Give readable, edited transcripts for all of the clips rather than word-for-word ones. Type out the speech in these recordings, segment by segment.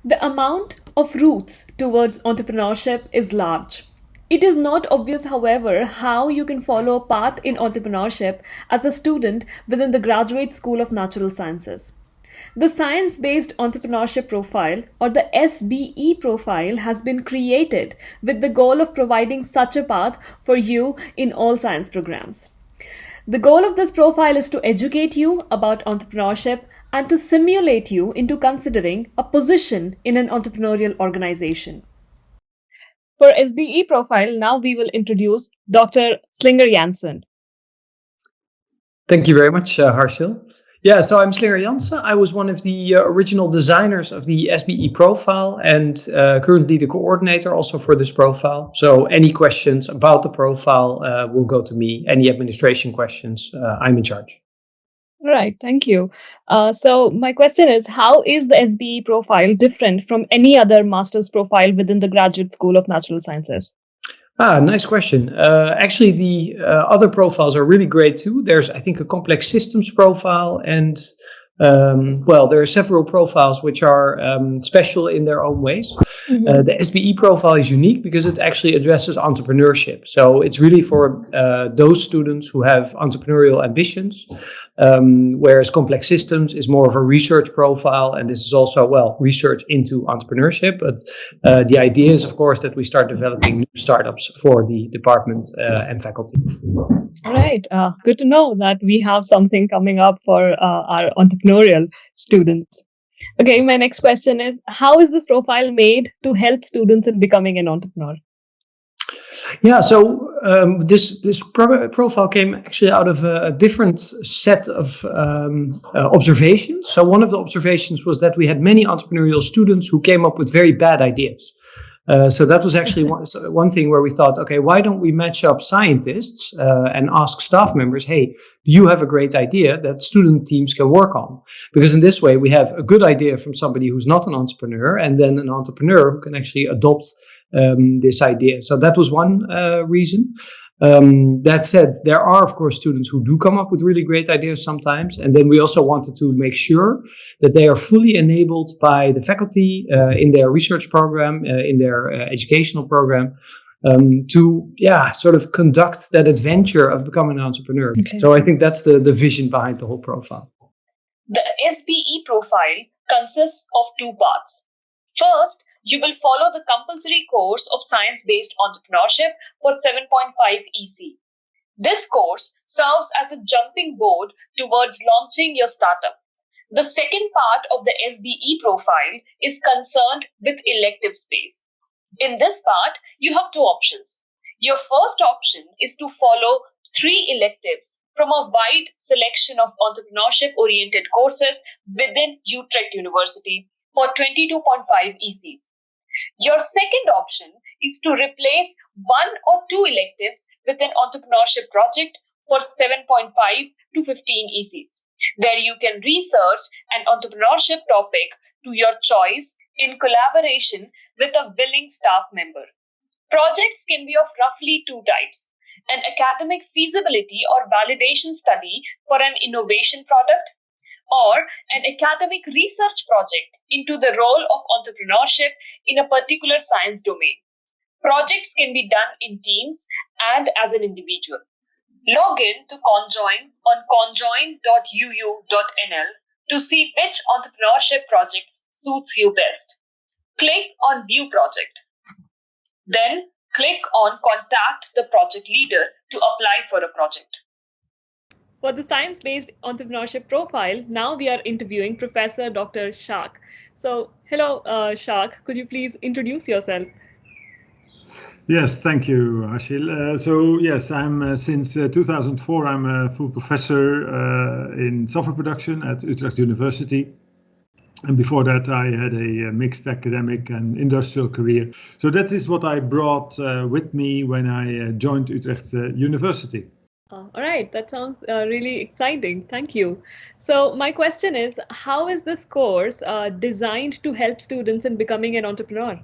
The amount of routes towards entrepreneurship is large. It is not obvious, however, how you can follow a path in entrepreneurship as a student within the Graduate School of Natural Sciences. The Science Based Entrepreneurship Profile, or the SBE Profile, has been created with the goal of providing such a path for you in all science programs. The goal of this profile is to educate you about entrepreneurship and to simulate you into considering a position in an entrepreneurial organization. For SBE Profile, now we will introduce Dr. Slinger Janssen. Thank you very much, Harshil. Yeah, so I'm Slinger Janssen. I was one of the original designers of the SBE profile and currently the coordinator also for this profile. So any questions about the profile will go to me. Any administration questions, I'm in charge. Right, thank you. So my question is, how is the SBE profile different from any other master's profile within the Graduate School of Natural Sciences? Nice question. Actually, the other profiles are really great too. There's, I think, a complex systems profile, and there are several profiles which are special in their own ways. Mm-hmm. The SBE profile is unique because it actually addresses entrepreneurship. So it's really for those students who have entrepreneurial ambitions, whereas complex systems is more of a research profile, and this is also, research into entrepreneurship. But the idea is, of course, that we start developing new startups for the department and faculty. Right. Good to know that we have something coming up for our entrepreneurial students. Okay, my next question is, how is this profile made to help students in becoming an entrepreneur? Yeah, so this profile came actually out of a different set of observations. So one of the observations was that we had many entrepreneurial students who came up with very bad ideas. So that was actually one thing where we thought, okay, why don't we match up scientists and ask staff members, hey, do you have a great idea that student teams can work on? Because in this way, we have a good idea from somebody who's not an entrepreneur, and then an entrepreneur who can actually adopt this idea. So that was one reason. That said, there are, of course, students who do come up with really great ideas sometimes. And then we also wanted to make sure that they are fully enabled by the faculty in their research program, in their educational program, to sort of conduct that adventure of becoming an entrepreneur. Okay. So I think that's the vision behind the whole profile. The SBE profile consists of two parts. First, you will follow the compulsory course of Science-Based Entrepreneurship for 7.5 EC. This course serves as a jumping board towards launching your startup. The second part of the SBE profile is concerned with elective space. In this part, you have two options. Your first option is to follow 3 electives from a wide selection of entrepreneurship-oriented courses within Utrecht University for 22.5 ECs. Your second option is to replace 1 or 2 electives with an entrepreneurship project for 7.5 to 15 ECs, where you can research an entrepreneurship topic to your choice in collaboration with a willing staff member. Projects can be of roughly 2 types: an academic feasibility or validation study for an innovation product, or an academic research project into the role of entrepreneurship in a particular science domain. Projects can be done in teams and as an individual. Log in to Conjoin on conjoin.uu.nl to see which entrepreneurship projects suits you best. Click on View Project. Then click on Contact the project leader to apply for a project. For the Science-Based Entrepreneurship Profile, now we are interviewing Professor Dr. Shak. So, hello, Shak. Could you please introduce yourself? Yes, thank you, Harshil. Yes, I'm since 2004, I'm a full professor in software production at Utrecht University. And before that, I had a mixed academic and industrial career. So that is what I brought with me when I joined Utrecht University. All right, that sounds really exciting. Thank you. So my question is, how is this course designed to help students in becoming an entrepreneur?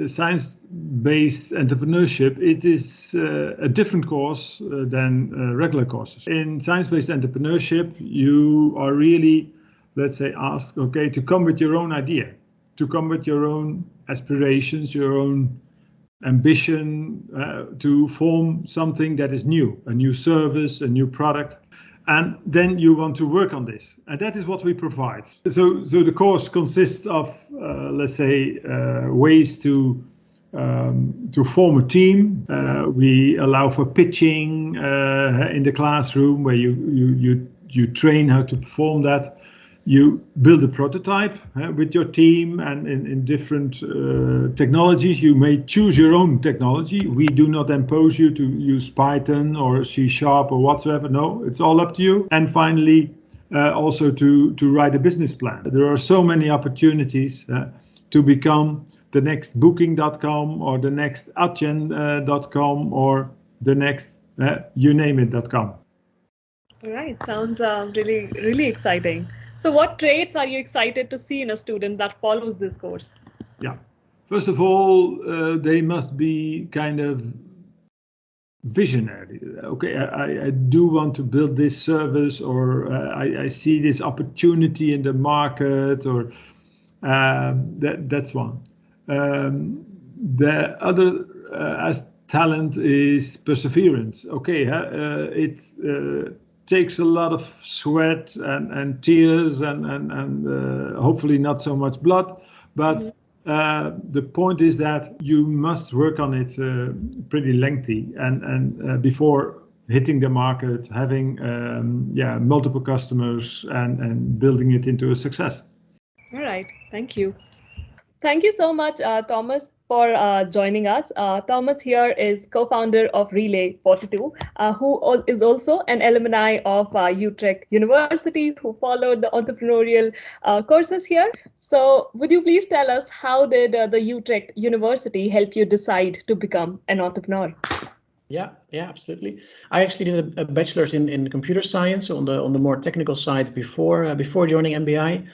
Science-based entrepreneurship, it is a different course than regular courses. In science-based entrepreneurship, you are really, let's say, asked, okay, to come with your own idea. to come with your own aspirations, your own ambition to form something that is new, a new service, a new product. And then you want to work on this. And that is what we provide. So the course consists of, let's say, ways to form a team. We allow for pitching in the classroom where you train how to perform that. You build a prototype with your team, and in different technologies. You may choose your own technology. We do not impose you to use Python or C# or whatsoever. No, it's all up to you. And finally, also to write a business plan. There are so many opportunities to become the next Booking.com or the next Adyen.com or the next you name it.com. All right, sounds really, really exciting. So what traits are you excited to see in a student that follows this course? Yeah, first of all, they must be kind of visionary. Okay, I do want to build this service, or I see this opportunity in the market, or that's one. The other as talent is perseverance. Okay, it takes a lot of sweat and tears and hopefully not so much blood, but the point is that you must work on it pretty lengthy and before hitting the market, having multiple customers and building it into a success. All right, thank you. Thank you so much, Thomas, for joining us. Thomas here is co-founder of Relay 42, who is also an alumni of Utrecht University, who followed the entrepreneurial courses here. So would you please tell us, how did the Utrecht University help you decide to become an entrepreneur? Yeah, absolutely. I actually did a bachelor's in computer science on the more technical side before joining MBI.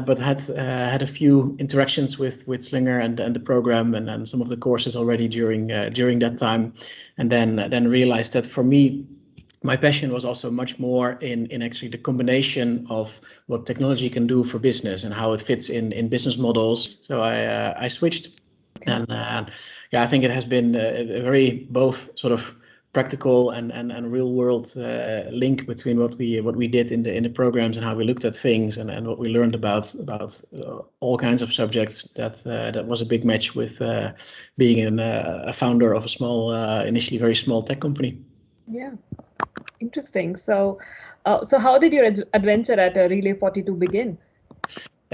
But had a few interactions with Slinger and the program and some of the courses already during that time, and then realized that for me, my passion was also much more in actually the combination of what technology can do for business and how it fits in business models. So I switched, and I think it has been a very both sort of practical and real world link between what we did in the programs and how we looked at things and what we learned about all kinds of subjects. That was a big match with being a founder of a small, initially very small tech company. Yeah, interesting. So how did your adventure at Relay 42 begin?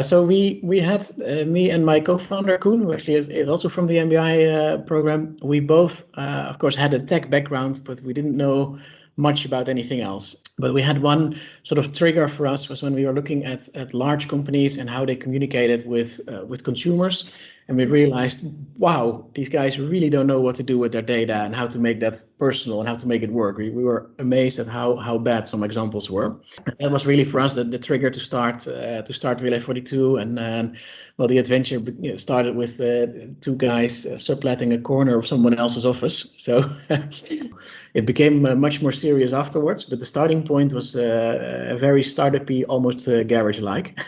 So we had me and my co-founder Koen, who actually is also from the MBI program. We both, of course, had a tech background, but we didn't know much about anything else. But we had one sort of trigger for us was when we were looking at large companies and how they communicated with consumers. And we realized, wow, these guys really don't know what to do with their data and how to make that personal and how to make it work. We were amazed at how bad some examples were. And that was really for us the trigger to start Relay 42. And well, the adventure started with two guys subletting a corner of someone else's office. So it became much more serious afterwards. But the starting point was a very startup-y, almost garage-like.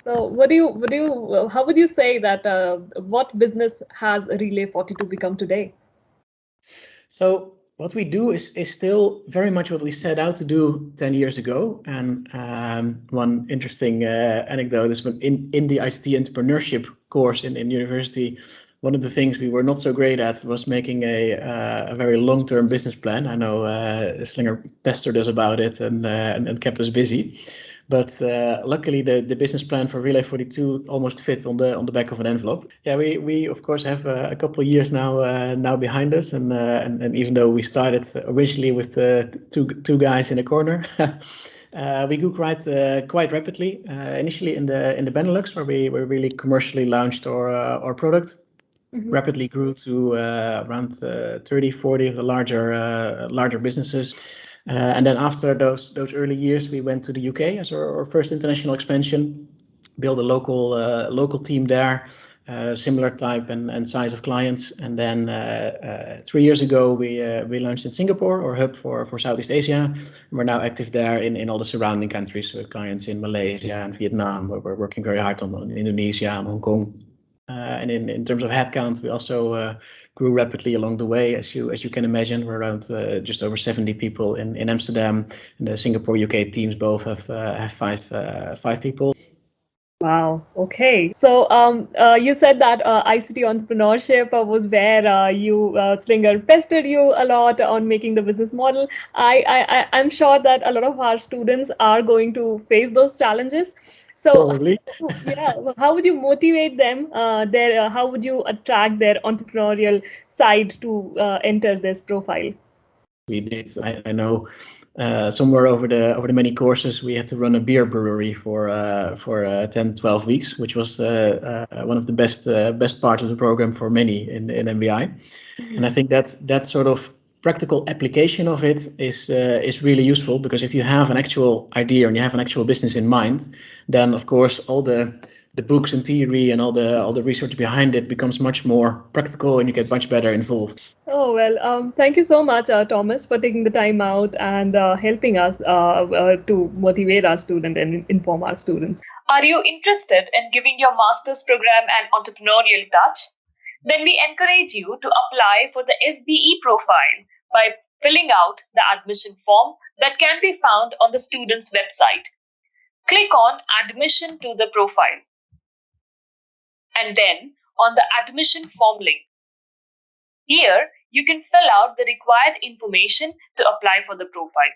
So how would you say that what business has Relay 42 become today? So what we do is still very much what we set out to do 10 years ago. And one interesting anecdote is when in the ICT entrepreneurship course in university, one of the things we were not so great at was making a very long-term business plan. I know Slinger pestered us about it and kept us busy. But luckily, the business plan for Relay 42 almost fit on the back of an envelope. Yeah, we of course have a couple of years now behind us, and even though we started originally with two guys in a corner, we grew quite rapidly. Initially in the Benelux, where we really commercially launched our product. Mm-hmm. Rapidly grew to around 30, 40 of the larger businesses. And then after those early years, we went to the UK as our first international expansion, built a local team there, similar type and size of clients. And then 3 years ago, we launched in Singapore, our hub for Southeast Asia. And we're now active there in all the surrounding countries, with clients in Malaysia and Vietnam. We're working very hard on Indonesia and Hong Kong. And in terms of headcount, we also grew rapidly along the way. As you can imagine, we're around just over 70 people in Amsterdam, and the Singapore UK teams both have five people. Wow. Okay. So you said that ICT entrepreneurship was where Slinger pestered you a lot on making the business model. I'm sure that a lot of our students are going to face those challenges. So Probably. yeah, how would you motivate them? How would you attract their entrepreneurial side to enter this profile? We did. I know. Somewhere over the many courses, we had to run a beer brewery for 10, 12 weeks, which was one of the best parts of the program for many in MBI. And I think that sort of practical application of it is really useful, because if you have an actual idea and you have an actual business in mind, then of course all the books and theory and all the research behind it becomes much more practical, and you get much better involved. Oh, well, thank you so much, Thomas, for taking the time out and helping us to motivate our students and inform our students. Are you interested in giving your master's program an entrepreneurial touch? Then we encourage you to apply for the SBE profile by filling out the admission form that can be found on the student's website. Click on Admission to the Profile and then on the admission form link. Here, you can fill out the required information to apply for the profile.